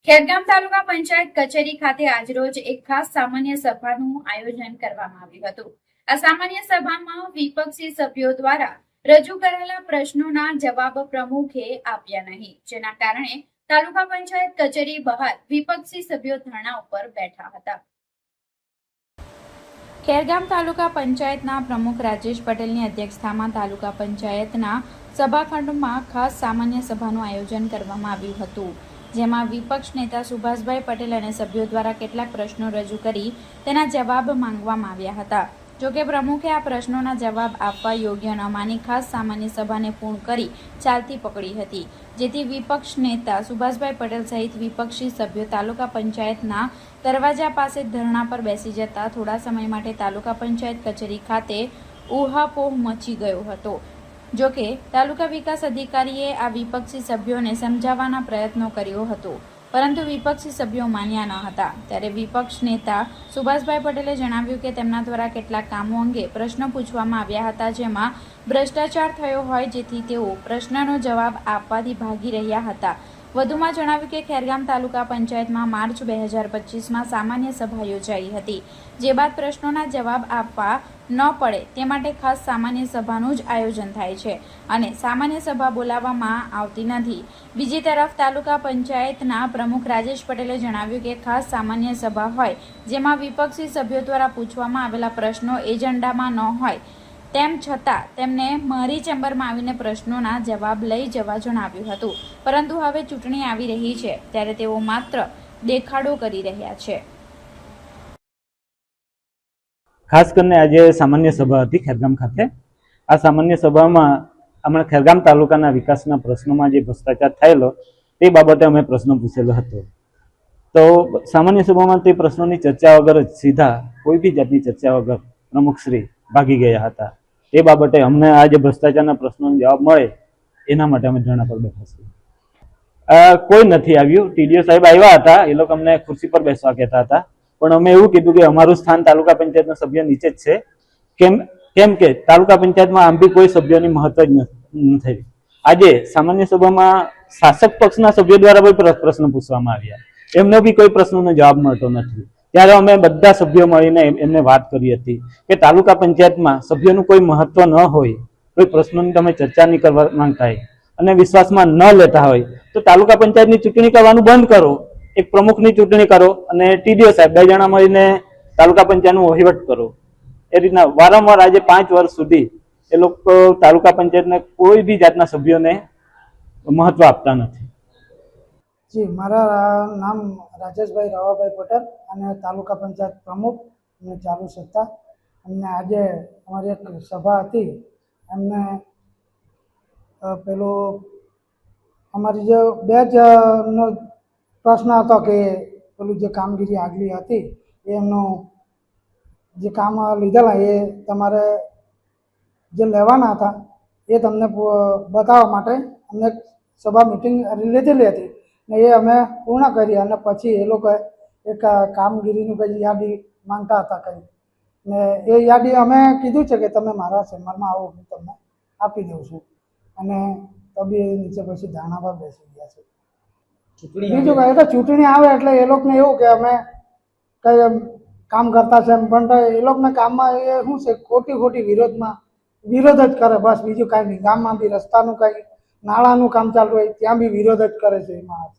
ખેરગામ તાલુકા પંચાયત કચેરી ખાતે આજરોજ એક ખાસ સામાન્ય સભાનું આયોજન કરવામાં આવ્યું હતું। આ સામાન્ય સભામાં વિપક્ષી સભ્યો દ્વારા રજૂ કરેલા પ્રશ્નોના જવાબ પ્રમુખે આપ્યા નહીં, જેના કારણે તાલુકા પંચાયત કચેરી બહાર વિપક્ષી સભ્યો ધરણા ઉપર બેઠા હતા। ખેરગામ તાલુકા પંચાયતના પ્રમુખ રાજેશ પટેલની અધ્યક્ષતામાં તાલુકા પંચાયતના સભાખંડમાં ખાસ સામાન્ય સભાનું આયોજન કરવામાં આવ્યું હતું, જેમાં વિપક્ષ નેતા સુભાષભાઈ પટેલ અને સભ્યો દ્વારા કેટલાક પ્રશ્નો રજૂ કરી તેના જવાબ માંગવામાં આવ્યા હતા। જોકે પ્રમુખે આ પ્રશ્નોના જવાબ આપવા યોગ્ય ન માની ખાસ સામાન્ય સભાને પૂર્ણ કરી ચાલતી પકડી હતી, જેથી વિપક્ષ નેતા સુભાષભાઈ પટેલ સહિત વિપક્ષી સભ્યો તાલુકા પંચાયતના દરવાજા પાસે ધરણા પર બેસી જતા થોડા સમય માટે તાલુકા પંચાયત કચેરી ખાતે ઉહાપોહ મચી ગયો હતો। જોકે તાલુકા વિકાસ અધિકારીએ આ વિપક્ષી સભ્યોને સમજાવવાના પ્રયત્નો કર્યો હતો, પરંતુ વિપક્ષી સભ્યો માન્યા ન હતા। ત્યારે વિપક્ષ નેતા સુભાષભાઈ પટેલે જણાવ્યું કે તેમના દ્વારા કેટલાક કામો અંગે પ્રશ્નો પૂછવામાં આવ્યા હતા, જેમાં ભ્રષ્ટાચાર થયો હોય, જેથી તેઓ પ્રશ્નનો જવાબ આપવાથી ભાગી રહ્યા હતા। વધુમાં જણાવ્યું કે ખેરગામ તાલુકા પંચાયતમાં માર્ચ 2025માં સામાન્ય સભા યોજાઈ હતી, જે બાદ પ્રશ્નોના જવાબ આપવા ન પડે તે માટે ખાસ સામાન્ય સભાનું જ આયોજન થાય છે અને સામાન્ય સભા બોલાવવામાં આવતી નથી। બીજી તરફ તાલુકા પંચાયતના પ્રમુખ રાજેશ પટેલે જણાવ્યું કે ખાસ સામાન્ય સભા હોય, જેમાં વિપક્ષી સભ્યો દ્વારા પૂછવામાં આવેલા પ્રશ્નો એજન્ડામાં ન હોય, તેમ છતાં તેમને મારી ચેમ્બરમાં આવીને પ્રશ્નોના જવાબ લઈ જવા જણાવ્યું હતું, પરંતુ હવે ચૂંટણી આવી રહી છે ત્યારે તેઓ માત્ર દેખાડો કરી રહ્યા છે। ખાસ કરીને આજે સામાન્ય સભા હતી ખેરગામ ખાતે। આ સામાન્ય સભામાં હમણાં ખેરગામ તાલુકાના વિકાસના પ્રશ્નોમાં જે ભ્રષ્ટાચાર થયેલો તે બાબતે અમે પ્રશ્ન પૂછેલો હતો। તો સામાન્ય સભામાં તે પ્રશ્નોની ચર્ચા વગર જ સીધા કોઈ બી જાતની ચર્ચા વગર પ્રમુખશ્રી ભાગી ગયા હતા। એ બાબતે અમને આ જે ભ્રષ્ટાચારના પ્રશ્નોનો જવાબ મળે એના માટે અમે ધરણા પર બેઠા છીએ। કોઈ નથી આવ્યું। ટીડીઓ સાહેબ આવ્યા હતા, એ લોકો અમને ખુરશી પર બેસવા કહેતા હતા, પણ અમે એવું કીધું કે અમારું સ્થાન તાલુકા પંચાયતના સભ્ય નીચે જ છે, કેમ કે તાલુકા પંચાયતમાં આમ બી કોઈ સભ્યોની મહત્વ જ નથી। આજે સામાન્ય સભામાં શાસક પક્ષના સભ્યો દ્વારા પ્રશ્ન પૂછવામાં આવ્યા, એમને બી કોઈ પ્રશ્નોનો જવાબ મળતો નથી। ત્યારે અમે બધા સભ્યો મળીને એમને વાત કરી હતી કે તાલુકા પંચાયતમાં સભ્યોનું કોઈ મહત્વ ન હોય, કોઈ પ્રશ્નોની તમે ચર્ચા નહીં કરવા માંગતા હોય અને વિશ્વાસમાં ન લેતા હોય તો તાલુકા પંચાયતની ચૂંટણી કરવાનું બંધ કરો, એક પ્રમુખની ચૂંટણી કરો અને ટીડીઓ સાહેબ 2 જણા મળીને તાલુકા પંચાયતનું વહીવટ કરો। એ રીતના વારંવાર આજે 5 વર્ષ સુધી એ લોકો તાલુકા પંચાયતને કોઈ બી જાતના સભ્યોને મહત્વ આપતા નથી। જી, મારા નામ રાજેશભાઈ રાવાભાઈ પટેલ અને તાલુકા પંચાયત પ્રમુખ અને ચાલુ સત્તા। અમને આજે અમારી એક સભા હતી, એમને પેલું અમારી જે 2 જ પ્રશ્ન હતો કે પેલું જે કામગીરી આગલી હતી એમનું જે કામ લીધેલા એ તમારે જે લેવાના હતા એ તમને બતાવવા માટે અમને સભા મિટિંગ લીધેલી હતી ને એ અમે પૂર્ણ કરી અને પછી એ લોકો એક કામગીરીની કંઈ યાદી માંગતા હતા કંઈ, ને એ યાદી અમે કીધું છે કે તમે મારા ચેમ્બરમાં આવો, હું તમને આપી દઉં છું, અને તો બી નીચે પછી ધારણા પર બેસી ગયા છે। બીજું કહે તો ચૂંટણી આવે એટલે એ લોકોને એવું કે અમે કંઈ કામ કરતા છે, પણ એ લોકોને કામમાં એ શું છે, ખોટી વિરોધ જ કરે, બસ બીજું કાંઈ નહીં। ગામમાં બી રસ્તાનું કંઈ નાળાનું કામ ચાલુ હોય ત્યાં બી વિરોધ જ કરે છે એમાં।